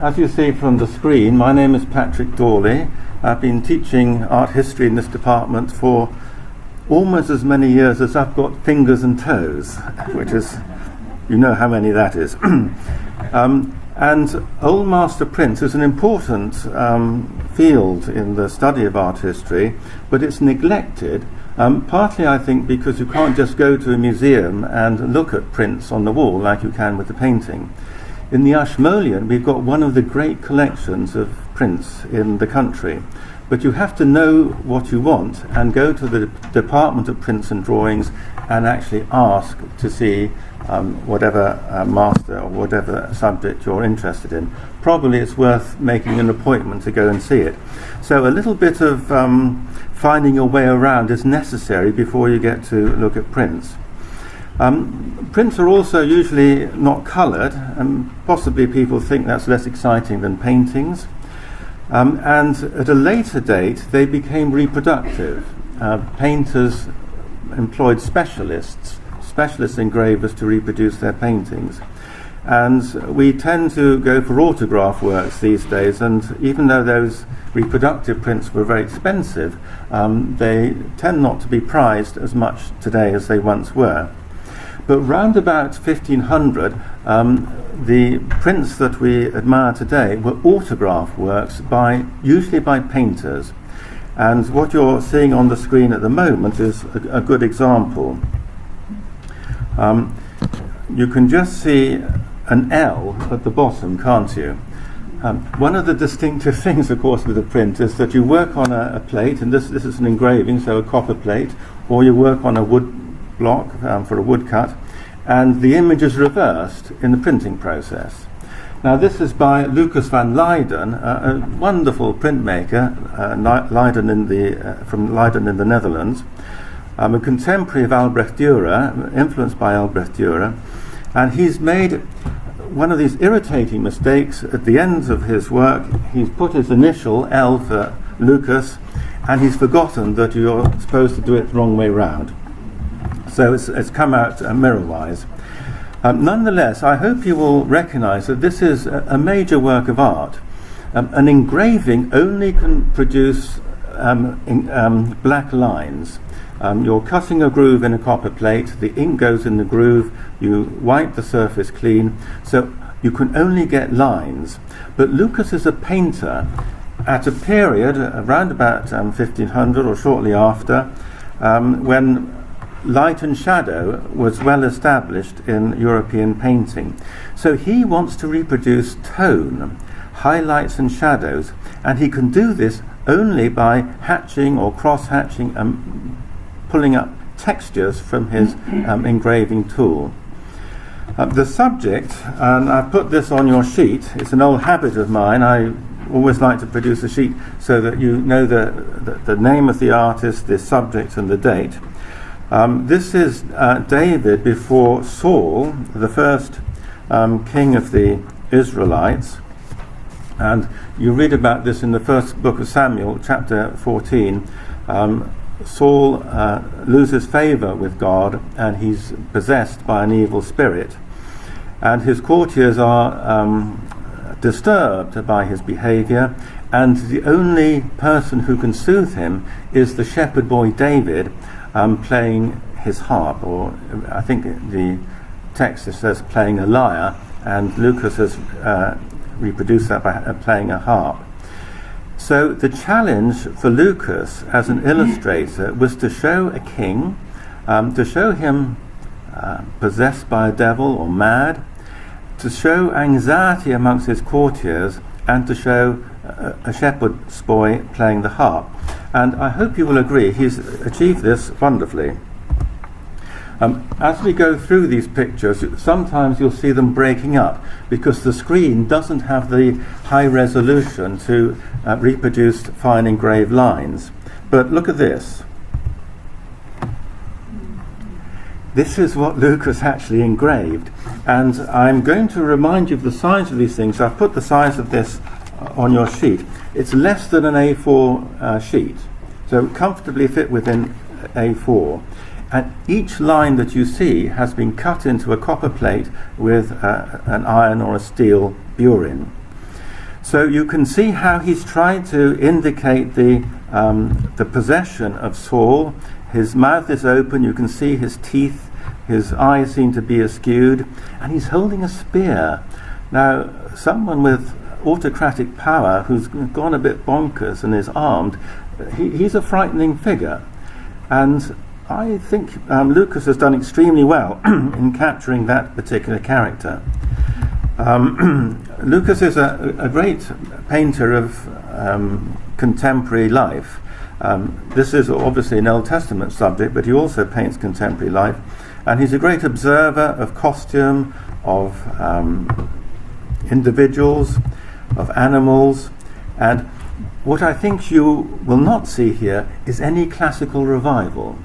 As you see from the screen, my name is Patrick Dawley. I've been teaching art history in this department for almost as many years as I've got fingers and toes, which is, you know how many that is. And Old Master prints is an important field in the study of art history, but it's neglected, partly I think because you can't just go to a museum and look at prints on the wall like you can with the painting. In the Ashmolean, we've got one of the great collections of prints in the country, but you have to know what you want and go to the Department of Prints and Drawings and actually ask to see whatever master or whatever subject you're interested in. Probably it's worth making an appointment to go and see it. So a little bit of finding your way around is necessary before you get to look at prints. Prints are also usually not coloured, and possibly people think that's less exciting than paintings. And at a later date, they became reproductive. Painters employed specialist engravers to reproduce their paintings. And we tend to go for autograph works these days, and even though those reproductive prints were very expensive, they tend not to be prized as much today as they once were. But round about 1500, the prints that we admire today were autograph works usually by painters. And what you're seeing on the screen at the moment is a good example. You can just see an L at the bottom, can't you? One of the distinctive things, of course, with a print is that you work on a plate, and this is an engraving, so a copper plate, or you work on a wood block for a woodcut, and the image is reversed in the printing process. Now this is by Lucas van Leyden, a wonderful printmaker, from Leyden in the Netherlands, a contemporary of Albrecht Durer, influenced by Albrecht Durer, and he's made one of these irritating mistakes at the end of his work. He's put his initial L for Lucas, and he's forgotten that you're supposed to do it the wrong way round. So it's come out mirror-wise. Nonetheless, I hope you will recognise that this is a major work of art. An engraving only can produce black lines. You're cutting a groove in a copper plate, the ink goes in the groove, you wipe the surface clean, so you can only get lines. But Lucas is a painter at a period around about 1500 or shortly after, when light and shadow was well established in European painting. So he wants to reproduce tone, highlights and shadows, and he can do this only by hatching or cross-hatching and pulling up textures from his engraving tool. The subject, and I put this on your sheet, it's an old habit of mine, I always like to produce a sheet so that you know the name of the artist, the subject and the date. This is David before Saul, the first king of the Israelites. And you read about this in the first book of Samuel, chapter 14. Saul loses favour with God, and he's possessed by an evil spirit. And his courtiers are disturbed by his behaviour, and the only person who can soothe him is the shepherd boy David, playing his harp, or I think the text says playing a lyre, and Lucas has reproduced that by playing a harp. So the challenge for Lucas as an illustrator was to show a king, to show him possessed by a devil or mad, to show anxiety amongst his courtiers, and to show a shepherd's boy playing the harp. And I hope you will agree he's achieved this wonderfully. As we go through these pictures, sometimes you'll see them breaking up because the screen doesn't have the high resolution to reproduce fine engraved lines. But look at this. This is what Lucas actually engraved. And I'm going to remind you of the size of these things. I've put the size of this on your sheet. It's less than an A4 sheet, so comfortably fit within A4. And each line that you see has been cut into a copper plate with an iron or a steel burin. So you can see how he's trying to indicate the possession of Saul. His mouth is open, you can see his teeth, his eyes seem to be askewed, and he's holding a spear. Now, someone with autocratic power who's gone a bit bonkers and is armed, he's a frightening figure. And I think Lucas has done extremely well in capturing that particular character. Lucas is a great painter of contemporary life. This is obviously an Old Testament subject, but he also paints contemporary life. And he's a great observer of costume, of individuals, of animals. And what I think you will not see here is any classical revival.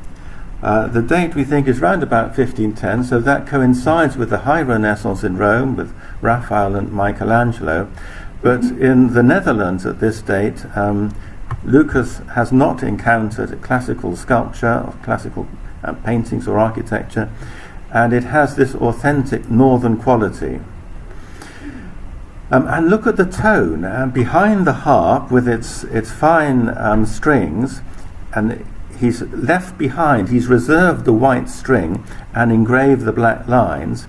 The date we think is round about 1510, so that coincides with the High Renaissance in Rome with Raphael and Michelangelo. But in the Netherlands at this date, Lucas has not encountered classical sculpture or classical paintings or architecture, and it has this authentic northern quality. And look at the tone. Behind the harp with its fine strings, and he's left behind, he's reserved the white string and engraved the black lines.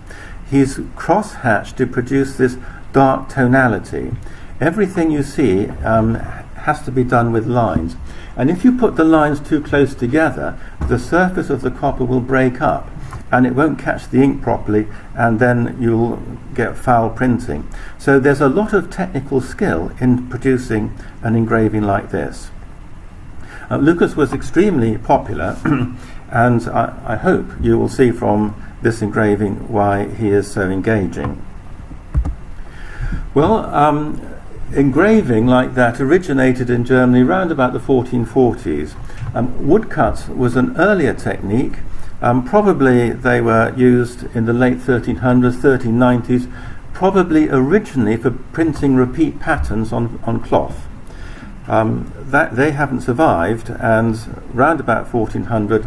He's cross-hatched to produce this dark tonality. Everything you see has to be done with lines. And if you put the lines too close together, the surface of the copper will break up and it won't catch the ink properly, and then you'll get foul printing. So there's a lot of technical skill in producing an engraving like this. Lucas was extremely popular, and I hope you will see from this engraving why he is so engaging. Well, engraving like that originated in Germany around about the 1440s. Woodcuts was an earlier technique. Probably they were used in the late 1300s, 1390s, probably originally for printing repeat patterns on cloth. That they haven't survived, and round about 1400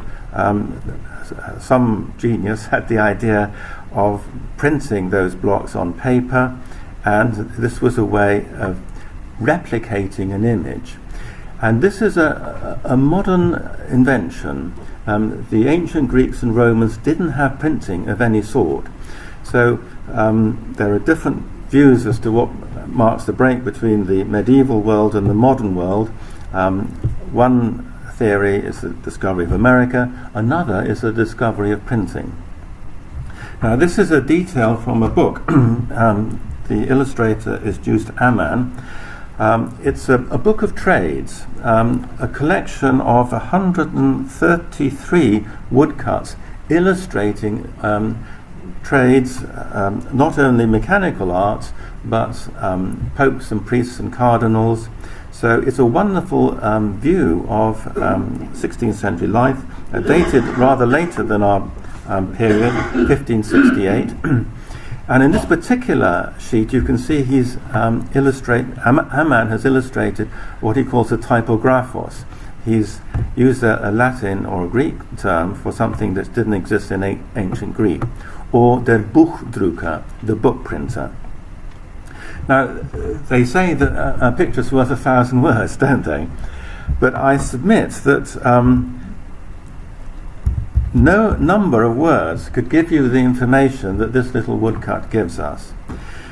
some genius had the idea of printing those blocks on paper, and this was a way of replicating an image. And this is a modern invention. The ancient Greeks and Romans didn't have printing of any sort, so there are different views as to what marks the break between the medieval world and the modern world. One theory is the discovery of America, another is the discovery of printing. Now, this is a detail from a book. The illustrator is Just Amann. It's a book of trades, a collection of 133 woodcuts illustrating trades, not only mechanical arts, but popes and priests and cardinals. So it's a wonderful view of 16th century life, dated rather later than our period, 1568. And in this particular sheet, you can see he's Amann has illustrated what he calls a typographos. He's used a Latin or a Greek term for something that didn't exist in ancient Greek, or der Buchdrucker, the book printer. Now, they say that a picture's worth 1,000 words, don't they? But I submit that no number of words could give you the information that this little woodcut gives us.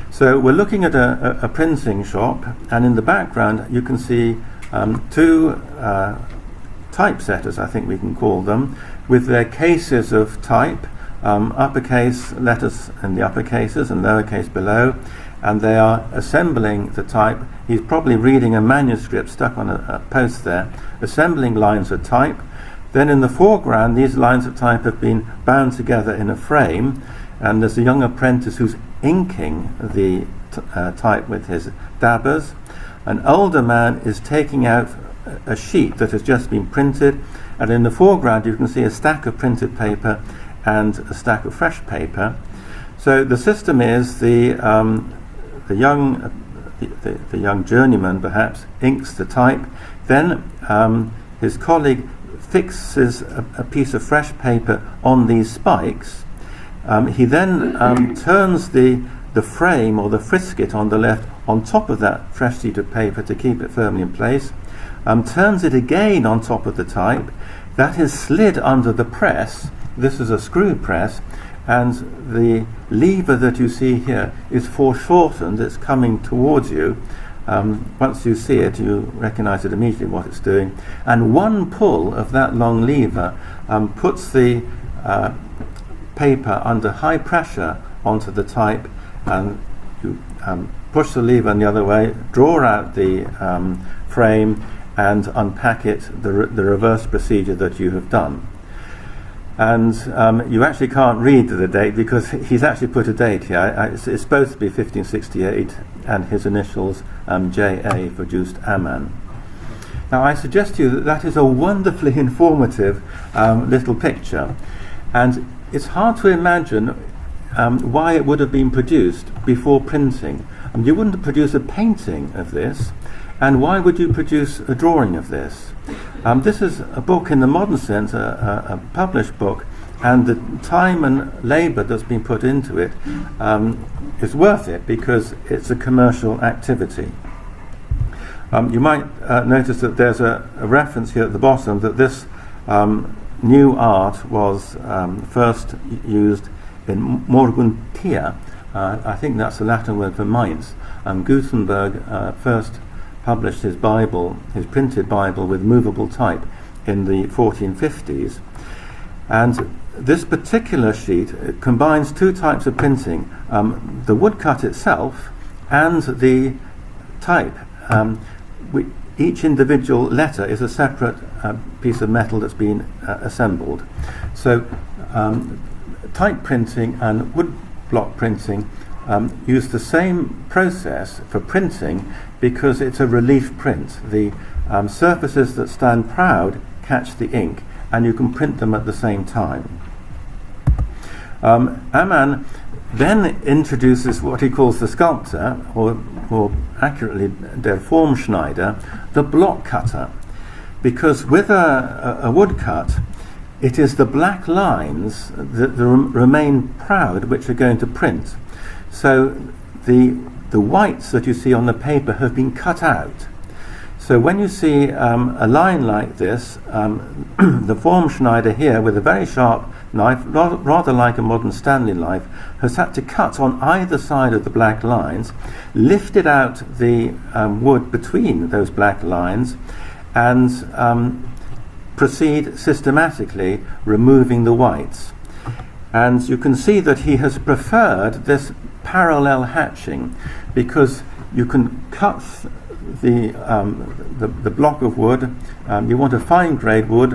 So we're looking at a printing shop, and in the background you can see two typesetters, I think we can call them, with their cases of type, uppercase letters in the upper cases and lowercase below, and they are assembling the type. He's probably reading a manuscript stuck on a post there, assembling lines of type. Then in the foreground, these lines of type have been bound together in a frame, and there's a young apprentice who's inking the type with his dabbers. An older man is taking out a sheet that has just been printed, and in the foreground you can see a stack of printed paper and a stack of fresh paper. So the system is the young journeyman perhaps inks the type, then his colleague fixes a piece of fresh paper on these spikes. He then turns the the frame or the frisket on the left on top of that fresh sheet of paper to keep it firmly in place, turns it again on top of the type. That is slid under the press. This is a screw press, and the lever that you see here is foreshortened. It's coming towards you. Once you see it, you recognize it immediately what it's doing. And one pull of that long lever puts the paper under high pressure onto the type, and you push the lever in the other way, draw out the frame, and unpack it, the reverse procedure that you have done. And you actually can't read the date because he's actually put a date here. It's supposed to be 1568, and his initials J.A. produced Aman. Now I suggest to you that that is a wonderfully informative little picture, and it's hard to imagine why it would have been produced before printing. You wouldn't produce a painting of this, and why would you produce a drawing of this? This is a book in the modern sense, a published book, and the time and labour that's been put into it is worth it because it's a commercial activity. You might notice that there's a reference here at the bottom that this new art was first used in Morguntia. I think that's the Latin word for Mainz. Gutenberg first published his Bible, his printed Bible, with movable type in the 1450s. And this particular sheet combines two types of printing, the woodcut itself and the type. Each individual letter is a separate piece of metal that's been assembled. So type printing and woodblock printing use the same process for printing because it's a relief print. The surfaces that stand proud catch the ink, and you can print them at the same time. Aman then introduces what he calls the sculptor, or more accurately der Formschneider, the block cutter, because with a woodcut, it is the black lines that remain proud which are going to print. So the whites that you see on the paper have been cut out. So when you see a line like this, the Formschneider here with a very sharp knife, rather like a modern Stanley knife, has had to cut on either side of the black lines, lifted out the wood between those black lines, and proceed systematically removing the whites. And you can see that he has preferred this parallel hatching because you can cut the block of wood. You want a fine grade wood.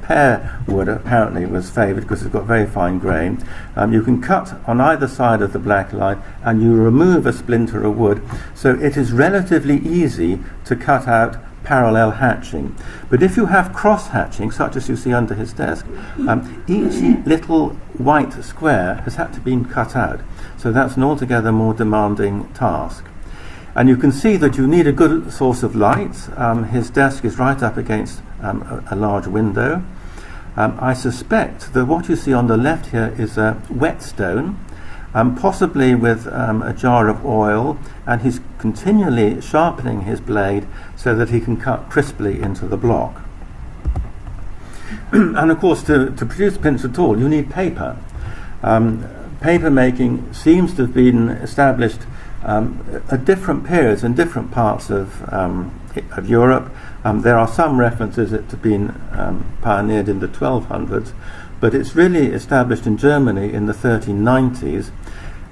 Pear wood apparently was favoured because it's got very fine grain. You can cut on either side of the black line and you remove a splinter of wood, so it is relatively easy to cut out parallel hatching. But if you have cross hatching, such as you see under his desk, each little white square has had to be cut out, so that's an altogether more demanding task. And you can see that you need a good source of light. His desk is right up against a large window. I suspect that what you see on the left here is a whetstone, possibly with a jar of oil, and he's continually sharpening his blade so that he can cut crisply into the block. And of course, to produce prints at all, you need paper. Paper making seems to have been established at different periods in different parts of Europe. There are some references it to being pioneered in the 1200s, but it's really established in Germany in the 1390s.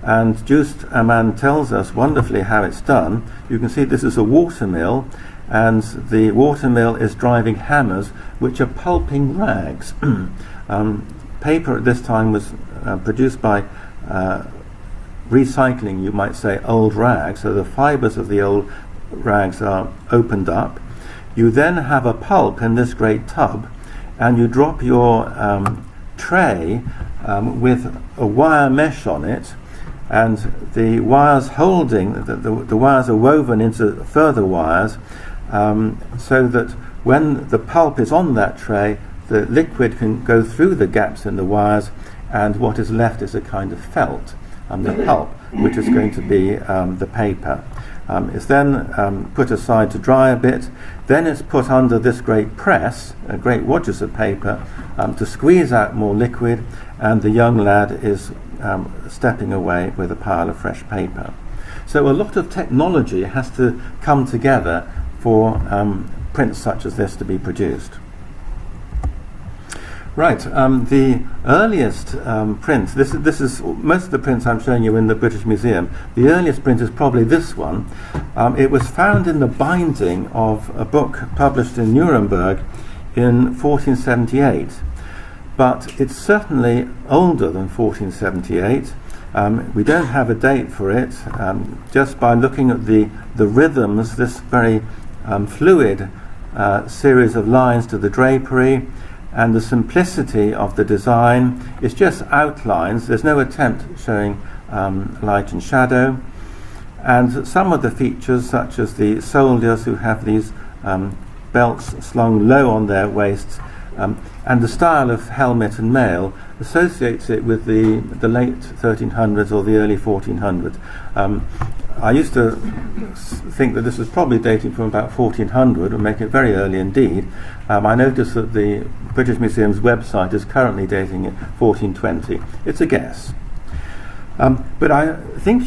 And Just Aman tells us wonderfully how it's done. You can see this is a watermill, and the watermill is driving hammers which are pulping rags. Paper at this time was produced by recycling, you might say, old rags. So the fibres of the old rags are opened up. You then have a pulp in this great tub, and you drop your tray with a wire mesh on it, and the wires holding, the wires are woven into further wires, so that when the pulp is on that tray, the liquid can go through the gaps in the wires and what is left is a kind of felt, the pulp, which is going to be the paper. It's then put aside to dry a bit, then it's put under this great press, great wadges of paper, to squeeze out more liquid, and the young lad is stepping away with a pile of fresh paper. So a lot of technology has to come together for prints such as this to be produced. Right, the earliest print, this is most of the prints I'm showing you in the British Museum. The earliest print is probably this one. It was found in the binding of a book published in Nuremberg in 1478, but it's certainly older than 1478. We don't have a date for it. Just by looking at the rhythms, this very fluid series of lines to the drapery, and the simplicity of the design is just outlines. There's no attempt showing light and shadow. And some of the features, such as the soldiers who have these belts slung low on their waists, and the style of helmet and mail, associates it with the late 1300s or the early 1400s. I used to think that this was probably dating from about 1400, and make it very early indeed. I noticed that the British Museum's website is currently dating it 1420. It's a guess. But I think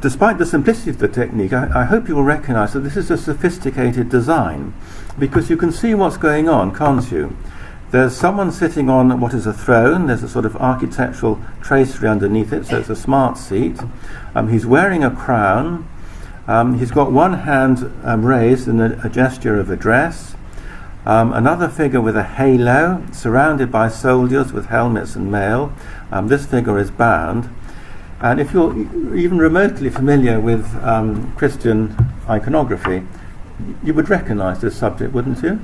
despite the simplicity of the technique, I hope you will recognise that this is a sophisticated design, because you can see what's going on, can't you? There's someone sitting on what is a throne. There's a sort of architectural tracery underneath it, so it's a smart seat. He's wearing a crown. He's got one hand raised in a gesture of address. Another figure with a halo, surrounded by soldiers with helmets and mail. This figure is bound. And if you're even remotely familiar with Christian iconography, you would recognise this subject, wouldn't you?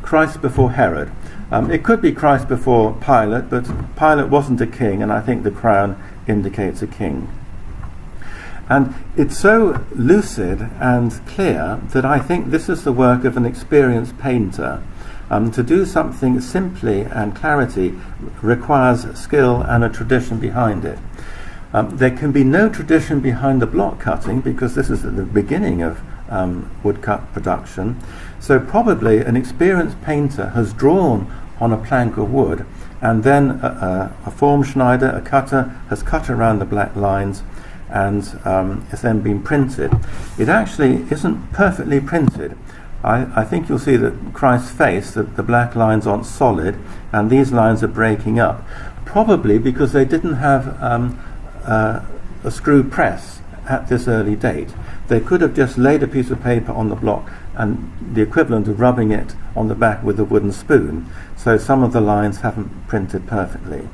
Christ before Herod. It could be Christ before Pilate, but Pilate wasn't a king, and I think the crown indicates a king. And it's so lucid and clear that I think this is the work of an experienced painter. To do something simply and clarity requires skill and a tradition behind it. There can be no tradition behind the block cutting, because this is at the beginning of woodcut production. So probably an experienced painter has drawn on a plank of wood, and then a form schneider, a cutter, has cut around the black lines, and it's then been printed. It actually isn't perfectly printed. I think you'll see that Christ's face, that the black lines aren't solid, and these lines are breaking up, probably because they didn't have a screw press at this early date. They could have just laid a piece of paper on the block and the equivalent of rubbing it on the back with a wooden spoon. So some of the lines haven't printed perfectly.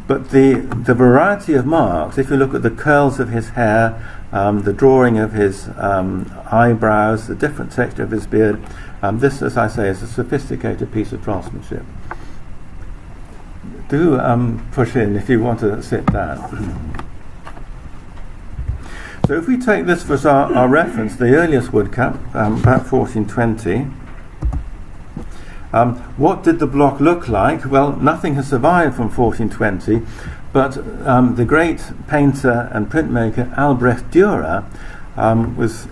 But the variety of marks, if you look at the curls of his hair, the drawing of his eyebrows, the different texture of his beard, this, as I say, is a sophisticated piece of craftsmanship. Do push in if you want to sit down. So if we take this as our reference, the earliest woodcut, about 1420, what did the block look like? Well, nothing has survived from 1420, but the great painter and printmaker Albrecht Durer was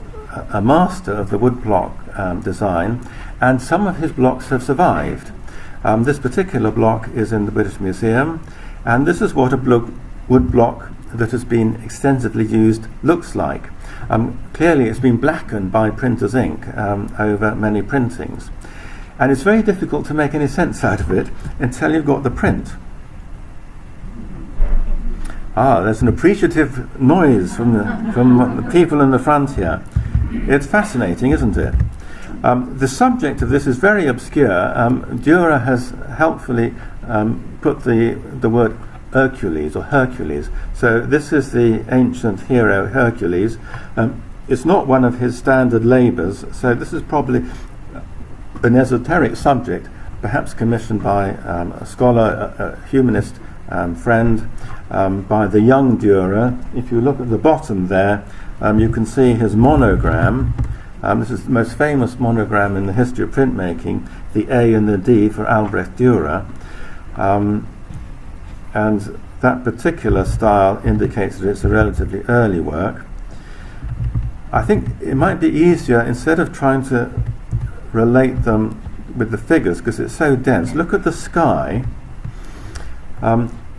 a master of the woodblock design, and some of his blocks have survived. This particular block is in the British Museum, and this is what a woodblock that has been extensively used looks like. Clearly it's been blackened by printer's ink over many printings, and it's very difficult to make any sense out of it until you've got the print. There's an appreciative noise from the people in the front here. It's fascinating, isn't it? The subject of this is very obscure. Dürer has helpfully put the word Hercules or Hercules. So this is the ancient hero Hercules. It's not one of his standard labours, so this is probably an esoteric subject, perhaps commissioned by a scholar, a humanist friend, by the young Dürer. If you look at the bottom there, you can see his monogram. This is the most famous monogram in the history of printmaking, the A and the D for Albrecht Durer. and that particular style indicates that it's a relatively early work. I think it might be easier, instead of trying to relate them with the figures, because it's so dense. Look at the sky.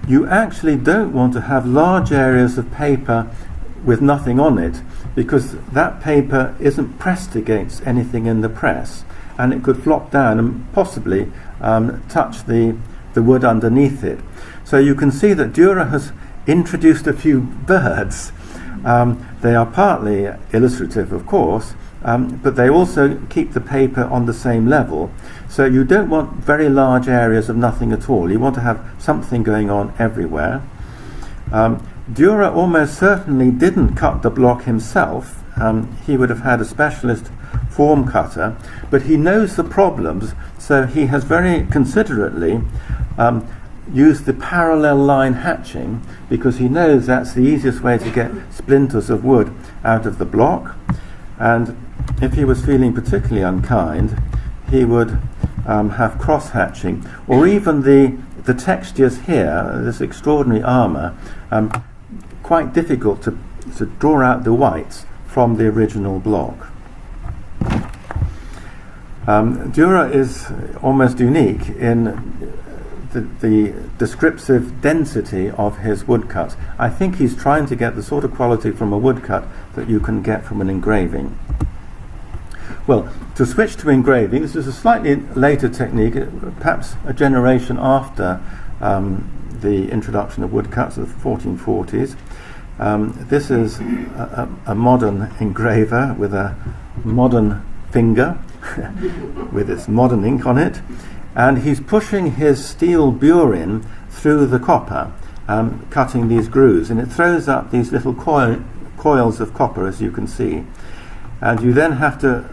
You actually don't want to have large areas of paper with nothing on it, because that paper isn't pressed against anything in the press, and it could flop down and possibly touch the wood underneath it. So you can see that Dürer has introduced a few birds. They are partly illustrative, of course, but they also keep the paper on the same level. So you don't want very large areas of nothing at all. You want to have something going on everywhere. Dürer almost certainly didn't cut the block himself. He would have had a specialist form cutter, but he knows the problems, so he has very considerately used the parallel line hatching, because he knows that's the easiest way to get splinters of wood out of the block. And if he was feeling particularly unkind, he would have cross hatching, or even the textures here, this extraordinary armour, quite difficult to draw out the whites from the original block. Dürer is almost unique in the descriptive density of his woodcuts. I think he's trying to get the sort of quality from a woodcut that you can get from an engraving. Well, to switch to engraving, this is a slightly later technique, perhaps a generation after the introduction of woodcuts of the 1440s. This is a modern engraver with a modern finger with its modern ink on it, and he's pushing his steel burin through the copper, cutting these grooves, and it throws up these little coils of copper, as you can see. And you then have to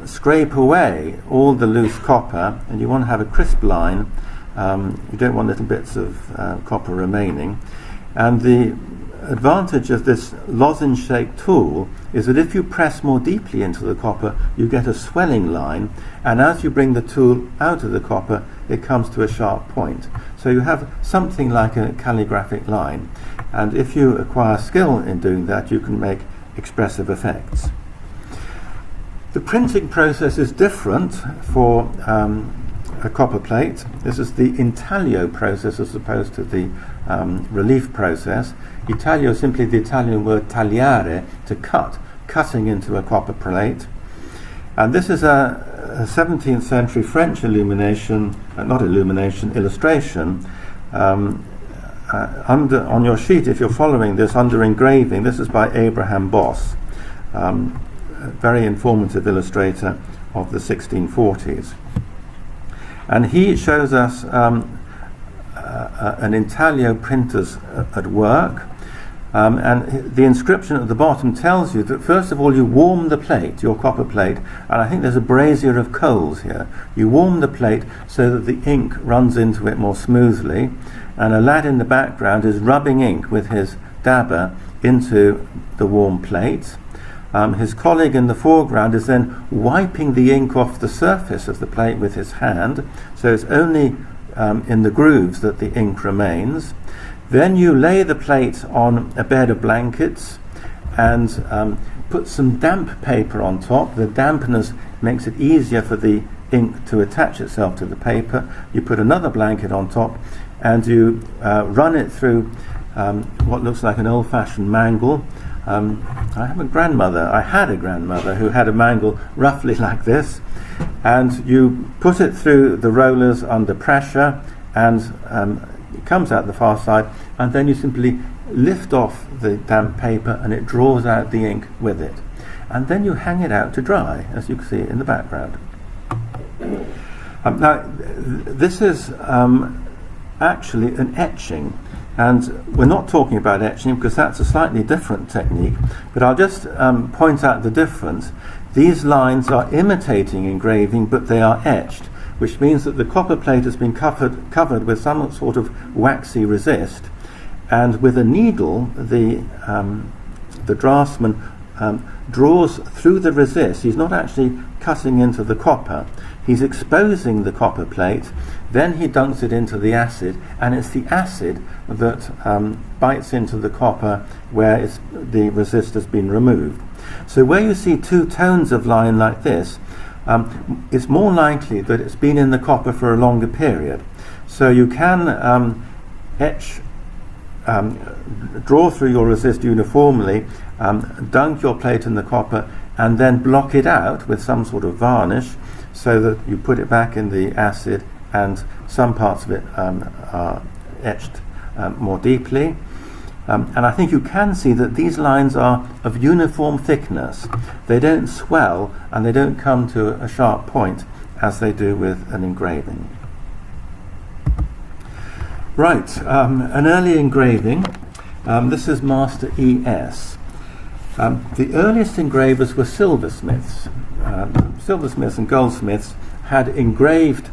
scrape away all the loose copper, and you want to have a crisp line. You don't want little bits of copper remaining. And the advantage of this lozenge-shaped tool is that if you press more deeply into the copper, you get a swelling line, and as you bring the tool out of the copper, it comes to a sharp point. So you have something like a calligraphic line, and if you acquire skill in doing that, you can make expressive effects. The printing process is different for a copper plate. This is the intaglio process as opposed to the relief process. Intaglio is simply the Italian word tagliare, to cut, cutting into a copper plate. And this is a 17th century French illustration. On your sheet, if you're following this, under engraving, this is by Abraham Boss, a very informative illustrator of the 1640s. And he shows us an intaglio printers at work, and the inscription at the bottom tells you that first of all you warm the plate, your copper plate, and I think there's a brazier of coals here. You warm the plate so that the ink runs into it more smoothly, and a lad in the background is rubbing ink with his dabber into the warm plate. His colleague in the foreground is then wiping the ink off the surface of the plate with his hand, so it's only in the grooves that the ink remains. Then you lay the plate on a bed of blankets and put some damp paper on top. The dampness makes it easier for the ink to attach itself to the paper. You put another blanket on top and you run it through what looks like an old-fashioned mangle. I had a grandmother who had a mangle roughly like this, and you put it through the rollers under pressure, and it comes out the far side, and then you simply lift off the damp paper and it draws out the ink with it, and then you hang it out to dry, as you can see in the background. Now this is actually an etching. And we're not talking about etching because that's a slightly different technique, but I'll just point out the difference. These lines are imitating engraving, but they are etched, which means that the copper plate has been covered with some sort of waxy resist, and with a needle the draftsman draws through the resist. He's not actually cutting into the copper. He's exposing the copper plate, then he dunks it into the acid, and it's the acid that bites into the copper where the resist has been removed. So where you see two tones of line like this, it's more likely that it's been in the copper for a longer period. So you can draw through your resist uniformly, dunk your plate in the copper, and then block it out with some sort of varnish so that you put it back in the acid and some parts of it are etched more deeply. And I think you can see that these lines are of uniform thickness. They don't swell and they don't come to a sharp point as they do with an engraving. Right, an early engraving. This is Master E.S. The earliest engravers were silversmiths. Silversmiths and goldsmiths had engraved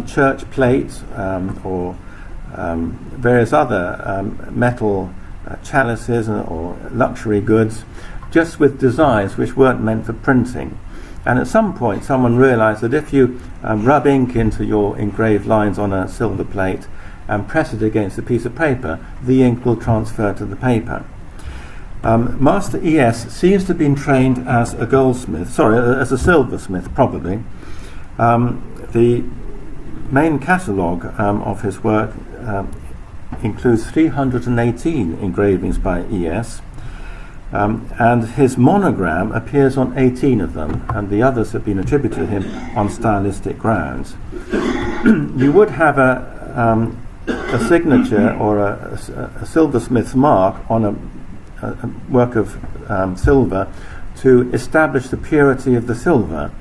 church plates or various other metal chalices or luxury goods, just with designs which weren't meant for printing. And at some point someone realized that if you rub ink into your engraved lines on a silver plate and press it against a piece of paper, the ink will transfer to the paper. Master E.S. seems to have been trained as a goldsmith, as a silversmith probably. The main catalogue of his work includes 318 engravings by E.S. And his monogram appears on 18 of them, and the others have been attributed to him on stylistic grounds. You would have a signature or a silversmith's mark on a work of silver to establish the purity of the silver,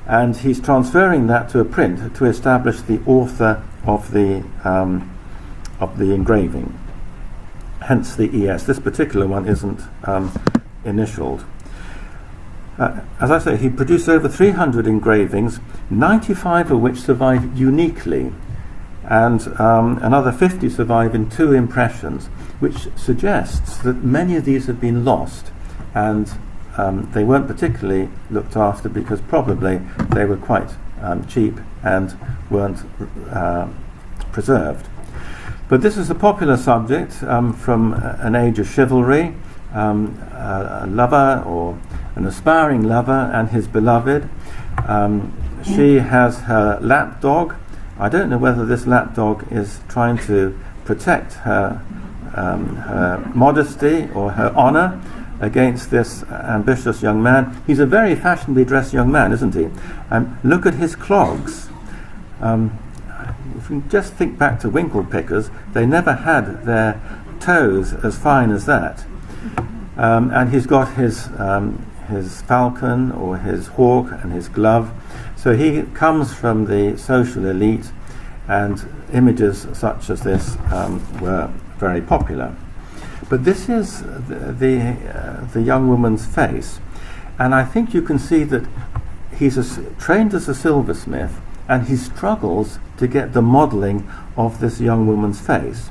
and he's transferring that to a print to establish the author of the engraving. Hence the ES. This particular one isn't initialed. As I say, he produced over 300 engravings, 95 of which survive uniquely, and another 50 survive in 2 impressions, which suggests that many of these have been lost, and they weren't particularly looked after because probably they were quite cheap and weren't preserved. But this is a popular subject from an age of chivalry, a lover or an aspiring lover and his beloved. She has her lapdog. I don't know whether this lapdog is trying to protect her modesty or her honour against this ambitious young man. He's a very fashionably dressed young man, isn't he? Look at his clogs. If you just think back to winkle pickers, they never had their toes as fine as that. And he's got his falcon or his hawk and his glove. So he comes from the social elite, and images such as this were very popular. But this is the young woman's face, and I think you can see that he's trained as a silversmith, and he struggles to get the modelling of this young woman's face.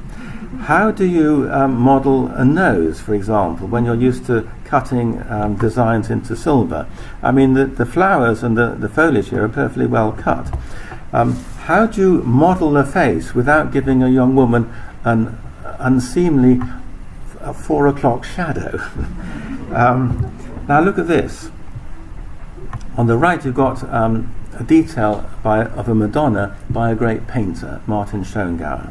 How do you model a nose, for example, when you're used to cutting designs into silver? I mean, the flowers and the foliage here are perfectly well cut. How do you model a face without giving a young woman an unseemly 4 o'clock shadow? Now look at this. On the right you've got a detail of a Madonna by a great painter, Martin Schongauer.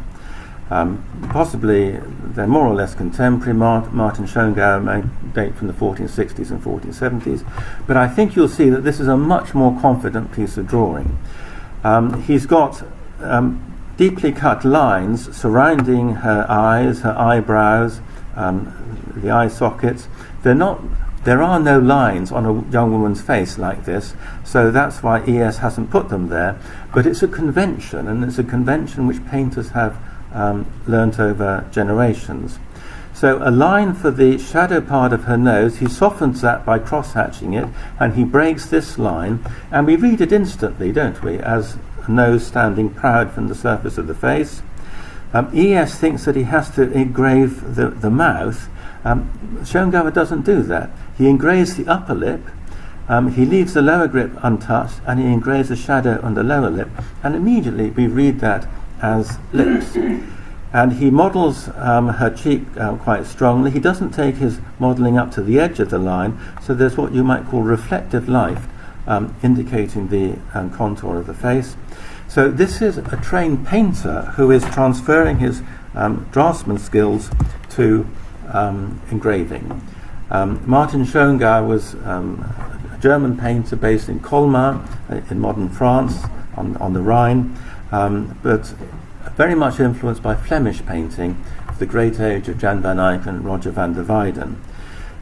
Possibly they're more or less contemporary. Martin Schongauer may date from the 1460s and 1470s, but I think you'll see that this is a much more confident piece of drawing. He's got deeply cut lines surrounding her eyes, her eyebrows, the eye sockets. There are no lines on a young woman's face like this, so that's why E.S. hasn't put them there. But it's a convention, and it's a convention which painters have learnt over generations. So a line for the shadow part of her nose, he softens that by cross-hatching it, and he breaks this line, and we read it instantly, don't we, as a nose standing proud from the surface of the face. E.S. thinks that he has to engrave the mouth. Schongauer doesn't do that. he engraves the upper lip, he leaves the lower grip untouched, and he engraves the shadow on the lower lip, and immediately we read that as lips. And he models her cheek quite strongly. He doesn't take his modelling up to the edge of the line, so there's what you might call reflective light, indicating the contour of the face. So this is a trained painter who is transferring his draftsman skills to engraving. Martin Schongauer was a German painter based in Colmar in modern France on the Rhine, but very much influenced by Flemish painting of the great age of Jan van Eyck and Roger van der Weyden.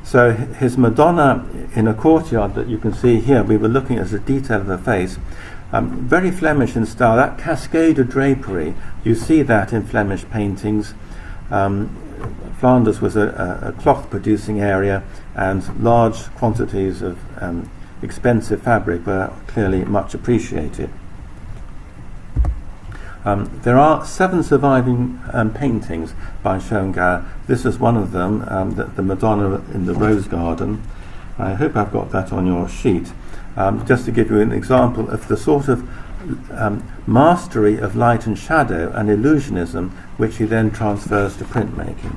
So his Madonna in a courtyard that you can see here, we were looking at the detail of the face, very Flemish in style. That cascade of drapery, you see that in Flemish paintings. Flanders was a cloth producing area, and large quantities of expensive fabric were clearly much appreciated. There are 7 surviving paintings by Schongauer. This is one of them, the Madonna in the Rose Garden. I hope I've got that on your sheet. Just to give you an example of the sort of mastery of light and shadow and illusionism which he then transfers to printmaking.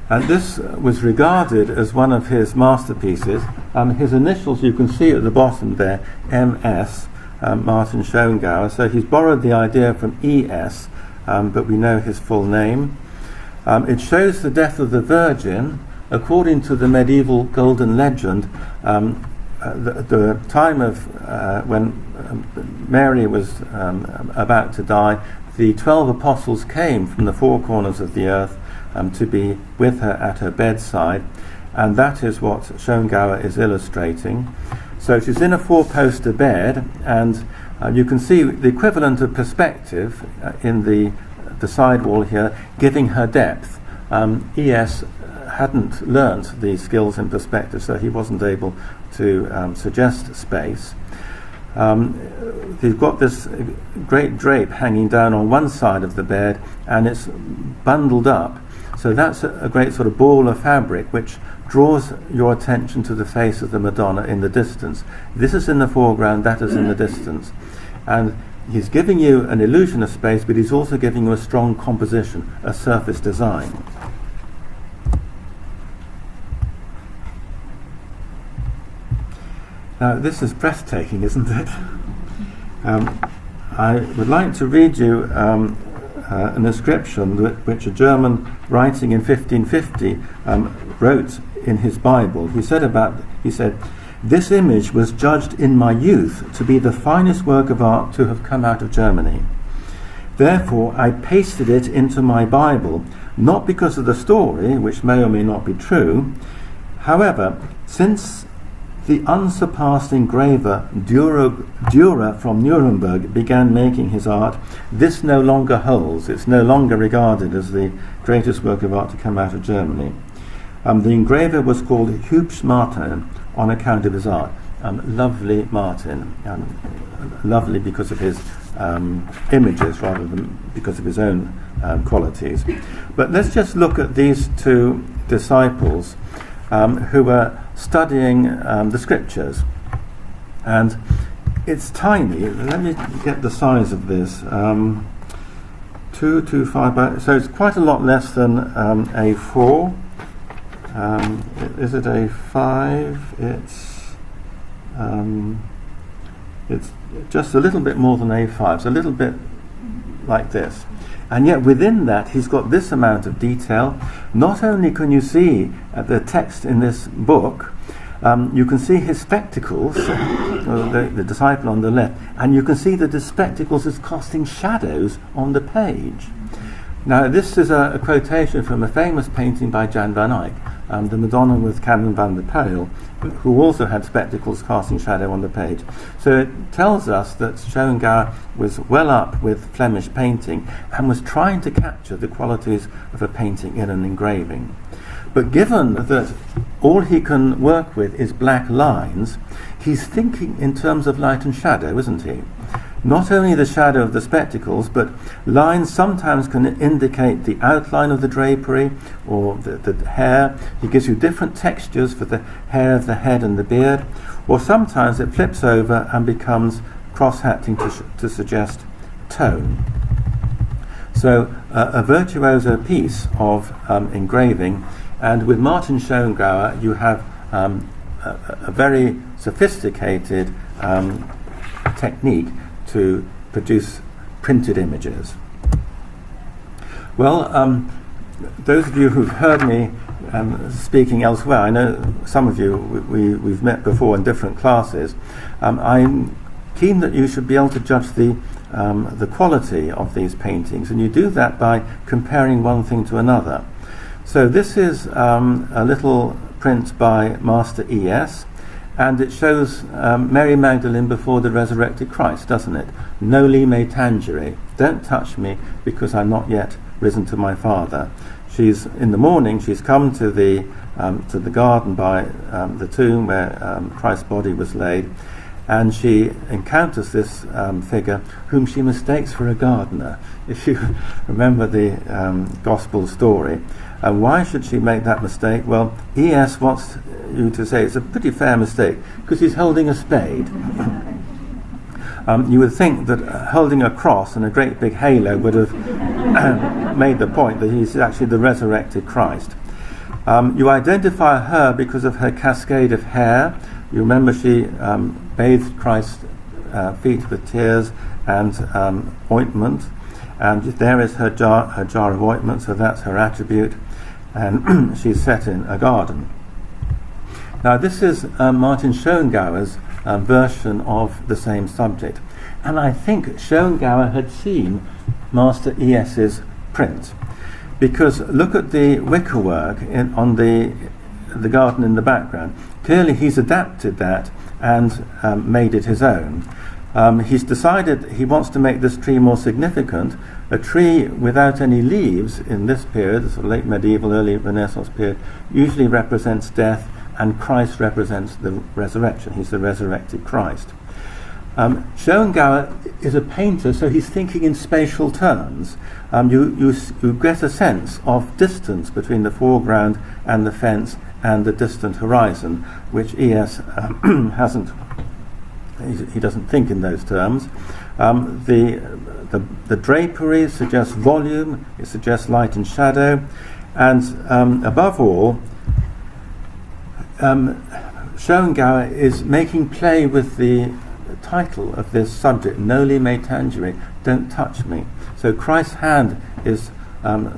And this was regarded as one of his masterpieces. His initials you can see at the bottom there, MS, Martin Schongauer. So he's borrowed the idea from ES, but we know his full name. It shows the death of the Virgin. According to the medieval golden legend, the time of when Mary was about to die, the 12 apostles came from the 4 corners of the earth to be with her at her bedside, and that is what Schongauer is illustrating. So she's in a 4-poster bed, and you can see the equivalent of perspective in the side wall here, giving her depth. ES hadn't learnt the skills in perspective, so he wasn't able to suggest space. He's got this great drape hanging down on one side of the bed, and it's bundled up. So that's a great sort of ball of fabric which draws your attention to the face of the Madonna in the distance. This is in the foreground, that is in the distance. And he's giving you an illusion of space, but he's also giving you a strong composition, a surface design. Now, this is breathtaking, isn't it? I would like to read you an inscription which a German writing in 1550 wrote in his Bible. He said, "This image was judged in my youth to be the finest work of art to have come out of Germany. Therefore I pasted it into my Bible, not because of the story, which may or may not be true. However, since the unsurpassed engraver Dürer from Nuremberg began making his art, this no longer holds. It's no longer regarded as the greatest work of art to come out of Germany." The engraver was called Hübsch Martin on account of his art. Lovely Martin. Lovely because of his images rather than because of his own qualities. But let's just look at these 2 disciples who were studying the scriptures, and it's tiny. Let me get the size of this. 2 to 5, so it's quite a lot less than A4. Is it A5? It's just a little bit more than A5, so a little bit like this. And yet within that he's got this amount of detail. Not only can you see the text in this book, you can see his spectacles, the disciple on the left, and you can see that the spectacles is casting shadows on the page. Now this is a quotation from a famous painting by Jan van Eyck, the Madonna with Canon van der Pijl, who also had spectacles casting shadow on the page. So it tells us that Schongauer was well up with Flemish painting and was trying to capture the qualities of a painting in an engraving. But given that all he can work with is black lines, he's thinking in terms of light and shadow, isn't he? not only the shadow of the spectacles, but lines sometimes can indicate the outline of the drapery or the hair. He gives you different textures for the hair of the head and the beard, or sometimes it flips over and becomes cross-hatching to suggest tone. So a virtuoso piece of engraving, and with Martin Schongauer you have a very sophisticated technique to produce printed images. Well, those of you who've heard me speaking elsewhere, I know some of you we've met before in different classes. I'm keen that you should be able to judge the quality of these paintings, and you do that by comparing one thing to another. So this is a little print by Master E.S., and it shows Mary Magdalene before the resurrected Christ, doesn't it? Noli me tangere, don't touch me because I'm not yet risen to my Father. She's in the morning, she's come to the garden by the tomb where Christ's body was laid, and she encounters this figure whom she mistakes for a gardener, if you remember the gospel story. And why should she make that mistake? Well, E.S. wants you to say it's a pretty fair mistake because he's holding a spade. You would think that holding a cross and a great big halo would have made the point that he's actually the resurrected Christ. You identify her because of her cascade of hair. You remember she bathed Christ's feet with tears and ointment, and there is her jar of ointment, so that's her attribute, and she's set in a garden. Now this is Martin Schongauer's version of the same subject, and I think Schongauer had seen Master E.S.'s print, because look at the wickerwork on the garden in the background. Clearly he's adapted that and made it his own. He's decided he wants to make this tree more significant. A tree without any leaves in this period, sort of late medieval, early Renaissance period, usually represents death, and Christ represents the resurrection. He's the resurrected Christ. Schongauer is a painter, so he's thinking in spatial terms. You get a sense of distance between the foreground and the fence and the distant horizon, which E.S. hasn't. He doesn't think in those terms. The drapery suggests volume, it suggests light and shadow, and above all, Schongauer is making play with the title of this subject, Noli me tangere, don't touch me. So Christ's hand is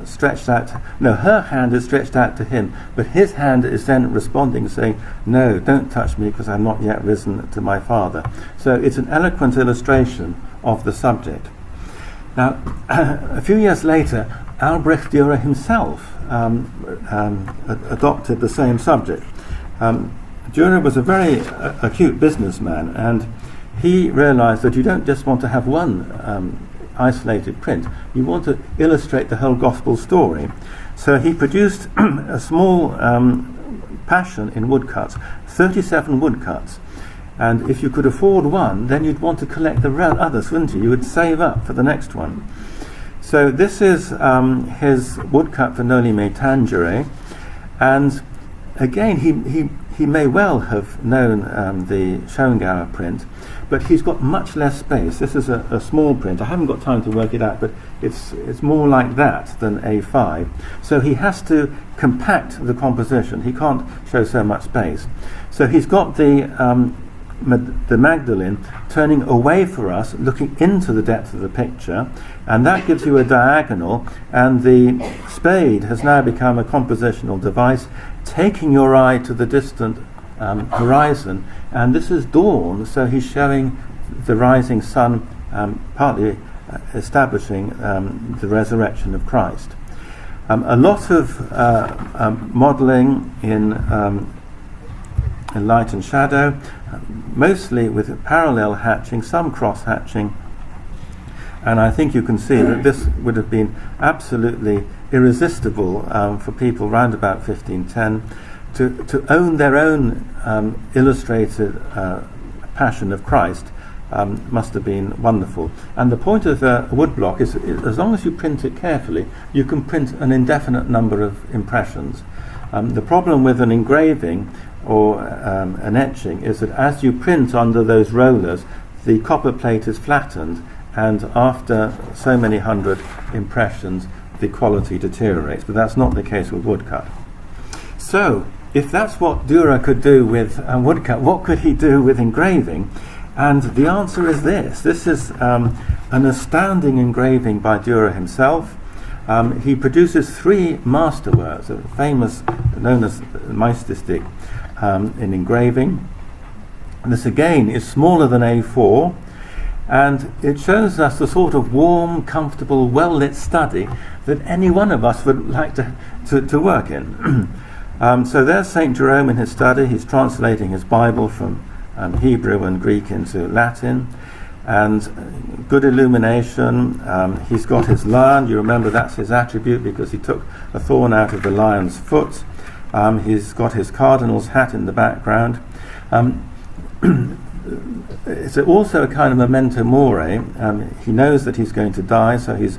stretched out, her hand is stretched out to him, but his hand is then responding, saying, no, don't touch me because I'm not yet risen to my Father. So it's an eloquent illustration of the subject. Now, a few years later, Albrecht Durer himself adopted the same subject. Dürer was a very acute businessman, and he realized that you don't just want to have one isolated print, you want to illustrate the whole gospel story. So he produced a small Passion in woodcuts, 37 woodcuts. And if you could afford one, then you'd want to collect the others, wouldn't you? You would save up for the next one. So this is his woodcut for Noli me tangere, and again he may well have known the Schongauer print, but he's got much less space. This is a small print. I haven't got time to work it out, but it's more like that than A5. So he has to compact the composition. He can't show so much space. So he's got the Magdalene turning away for us, looking into the depth of the picture, and that gives you a diagonal, and the spade has now become a compositional device, taking your eye to the distant horizon, and this is dawn, so he's showing the rising sun, partly establishing the resurrection of Christ. A lot of modelling in light and shadow, mostly with parallel hatching, some cross hatching, and I think you can see that this would have been absolutely irresistible for people round about 1510 to own their own illustrated Passion of Christ must have been wonderful. And the point of a woodblock is, as long as you print it carefully, you can print an indefinite number of impressions. The problem with an engraving or an etching is that as you print under those rollers, the copper plate is flattened, and after so many hundred impressions, the quality deteriorates. But that's not the case with woodcut. So, if that's what Dürer could do with woodcut, what could he do with engraving? And the answer is this. This is an astounding engraving by Dürer himself. He produces 3 masterworks, famous, known as Meisterstück, in engraving. This again is smaller than A4, and it shows us the sort of warm, comfortable, well-lit study that any one of us would like to work in. So there's St. Jerome in his study. He's translating his Bible from Hebrew and Greek into Latin, and good illumination. He's got his lion. You remember that's his attribute because he took a thorn out of the lion's foot. He's got his cardinal's hat in the background. It's also a kind of memento mori. He knows that he's going to die, so he's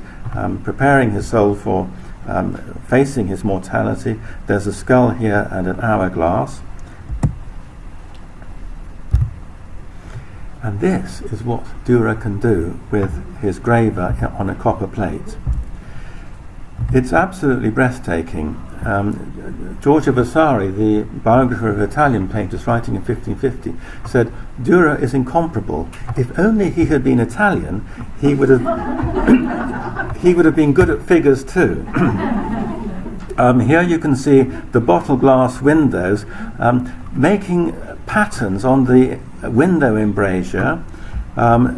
preparing his soul for facing his mortality. There's a skull here and an hourglass. And this is what Dürer can do with his graver on a copper plate. It's absolutely breathtaking. Giorgio Vasari, the biographer of Italian painters writing in 1550, said, Dürer is incomparable. If only he had been Italian, he would have he would have been good at figures too. Here you can see the bottle glass windows making patterns on the window embrasure,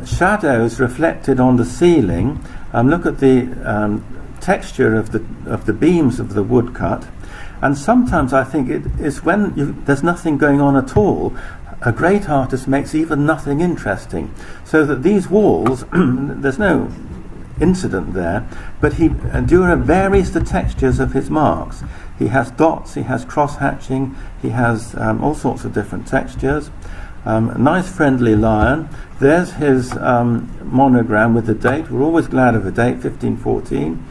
shadows reflected on the ceiling. Look at the texture of the beams of the woodcut, and sometimes I think it is when there's nothing going on at all, a great artist makes even nothing interesting, so that these walls there's no incident there, but Dürer varies the textures of his marks. He has dots, he has cross-hatching, he has all sorts of different textures. A nice friendly lion. There's his monogram with the date. We're always glad of a date, 1514.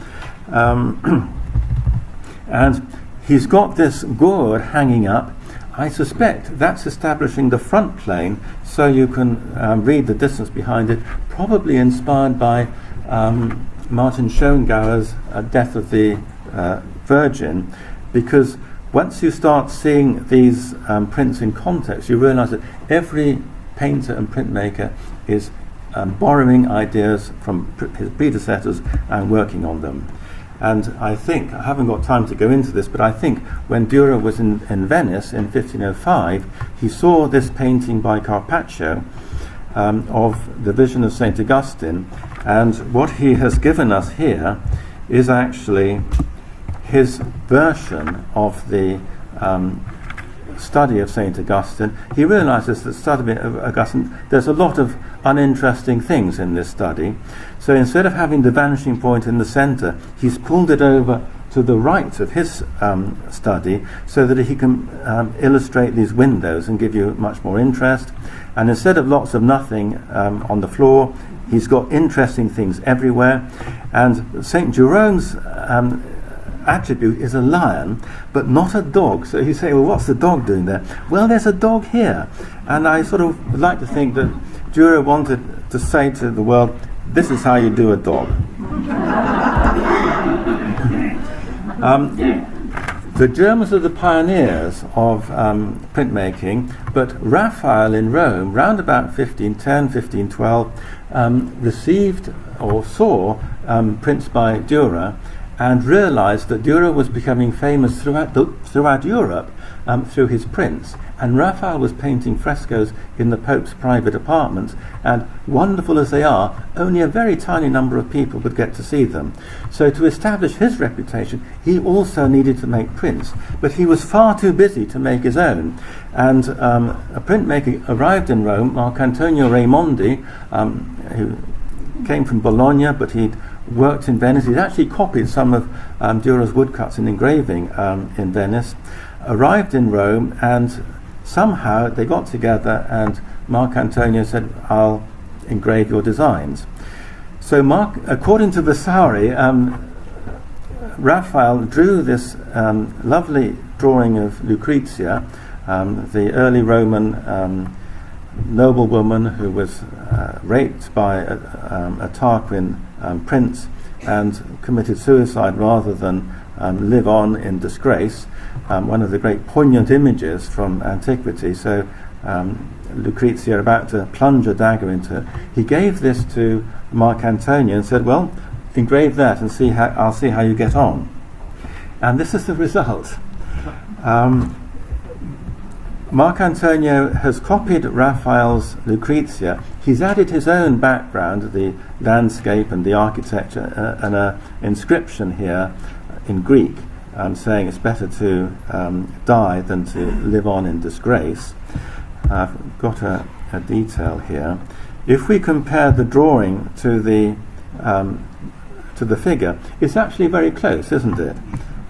And he's got this gourd hanging up. I suspect that's establishing the front plane so you can read the distance behind it, probably inspired by Martin Schongauer's Death of the Virgin, because once you start seeing these prints in context, you realize that every painter and printmaker is borrowing ideas from his predecessors and working on them. And I think, I haven't got time to go into this, but I think when Dürer was in Venice in 1505, he saw this painting by Carpaccio of the Vision of St. Augustine, and what he has given us here is actually his version of the study of St. Augustine. He realizes that study of Augustine, there's a lot of uninteresting things in this study. So instead of having the vanishing point in the center, he's pulled it over to the right of his study so that he can illustrate these windows and give you much more interest. And instead of lots of nothing on the floor, he's got interesting things everywhere. And St. Jerome's attribute is a lion, but not a dog. So you say, well, what's the dog doing there? Well, there's a dog here. And I sort of like to think that Dürer wanted to say to the world, this is how you do a dog. The Germans are the pioneers of printmaking, but Raphael in Rome, round about 1510, 1512, received or saw prints by Dürer, and realized that Dürer was becoming famous throughout Europe through his prints. And Raphael was painting frescoes in the Pope's private apartments, and wonderful as they are, only a very tiny number of people would get to see them. So to establish his reputation, he also needed to make prints, but he was far too busy to make his own. And a printmaker arrived in Rome, Marcantonio Raimondi, who came from Bologna, but he'd worked in Venice. He'd actually copied some of Dürer's woodcuts and engraving in Venice, arrived in Rome, and somehow they got together, and Marcantonio said, I'll engrave your designs. So according to Vasari, Raphael drew this lovely drawing of Lucrezia, the early Roman noblewoman who was raped by a Tarquin prince and committed suicide rather than live on in disgrace. One of the great poignant images from antiquity. So Lucrezia about to plunge a dagger into it. He gave this to Marcantonio and said, well, engrave that and I'll see how you get on. And this is the result. Marcantonio has copied Raphael's Lucrezia. He's added his own background, the landscape and the architecture, and an inscription here in Greek saying it's better to die than to live on in disgrace. I've got a detail here. If we compare the drawing to the figure, it's actually very close, isn't it?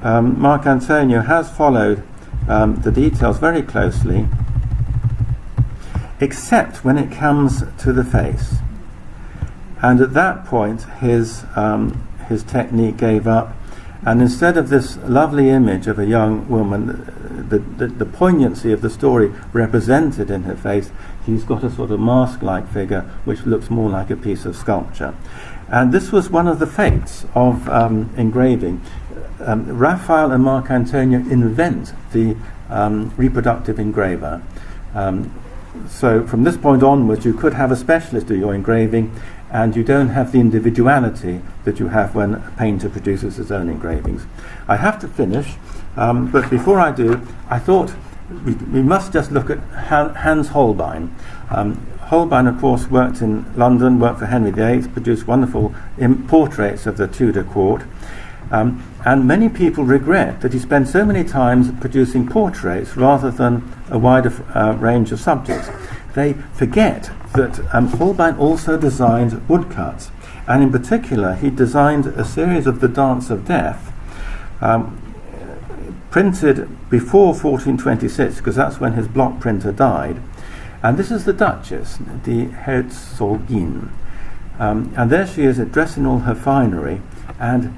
Marcantonio has followed the details very closely, except when it comes to the face. And at that point, his technique gave up, and instead of this lovely image of a young woman, the poignancy of the story represented in her face, he's got a sort of mask-like figure which looks more like a piece of sculpture. And this was one of the fates of engraving. Raphael and Marcantonio invent the reproductive engraver. So from this point onwards, you could have a specialist do your engraving, and you don't have the individuality that you have when a painter produces his own engravings. I have to finish, but before I do, I thought we must just look at Hans Holbein. Holbein, of course, worked in London, worked for Henry VIII, produced wonderful portraits of the Tudor court. And many people regret that he spent so many times producing portraits rather than a wider range of subjects. They forget that Holbein also designed woodcuts, and in particular he designed a series of the Dance of Death, printed before 1426, because that's when his block printer died. And this is the Duchess, the Herzogin. And there she is, dressed in all her finery, and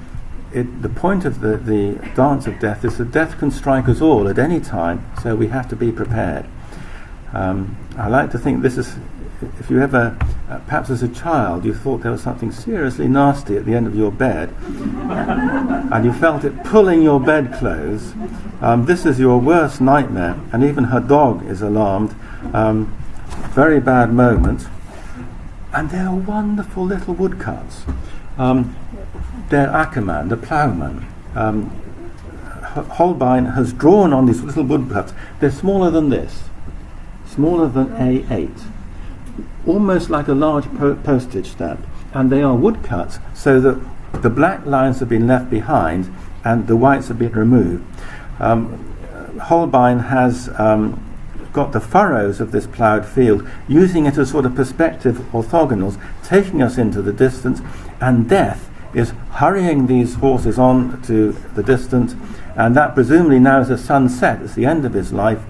the point of the Dance of Death is that death can strike us all at any time, so we have to be prepared. I like to think this is, if you ever, perhaps as a child, you thought there was something seriously nasty at the end of your bed, and you felt it pulling your bedclothes, this is your worst nightmare, and even her dog is alarmed. Very bad moment. And they're wonderful little woodcuts. They're Ackerman, the ploughman. Holbein has drawn on these little woodcuts. They're smaller than this, smaller than A8, almost like a large postage stamp. And they are woodcuts so that the black lines have been left behind and the whites have been removed. Holbein has got the furrows of this ploughed field, using it as sort of perspective orthogonals, taking us into the distance, and death is hurrying these horses on to the distance, and that presumably now is a sunset, it's the end of his life.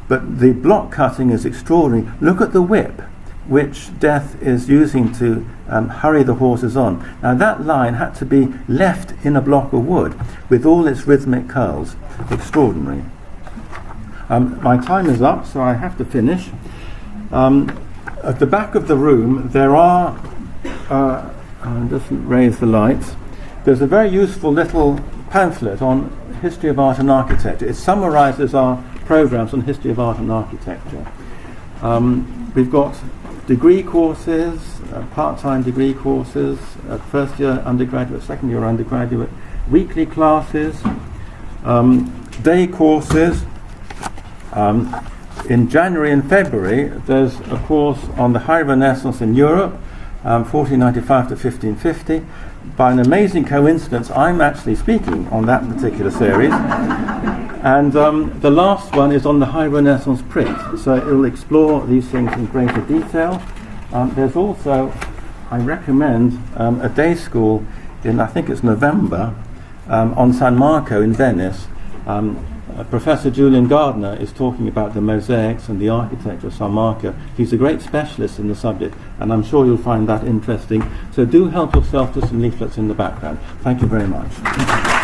But the block cutting is extraordinary. Look at the whip which death is using to hurry the horses on. Now that line had to be left in a block of wood with all its rhythmic curls. Extraordinary. My time is up, so I have to finish. At the back of the room there are, I'll just raise the lights, there's a very useful little pamphlet on history of art and architecture. It summarises our programs on history of art and architecture. We've got degree courses, part-time degree courses, first year undergraduate, second year undergraduate, weekly classes, day courses. In January and February there's a course on the High Renaissance in Europe, 1495 to 1550. By an amazing coincidence, I'm actually speaking on that particular series. And the last one is on the High Renaissance print, so it will explore these things in greater detail. There's also, I recommend, a day school in, I think it's November, on San Marco in Venice, Professor Julian Gardner is talking about the mosaics and the architecture of San Marco. He's a great specialist in the subject, and I'm sure you'll find that interesting. So do help yourself to some leaflets in the background. Thank you very much.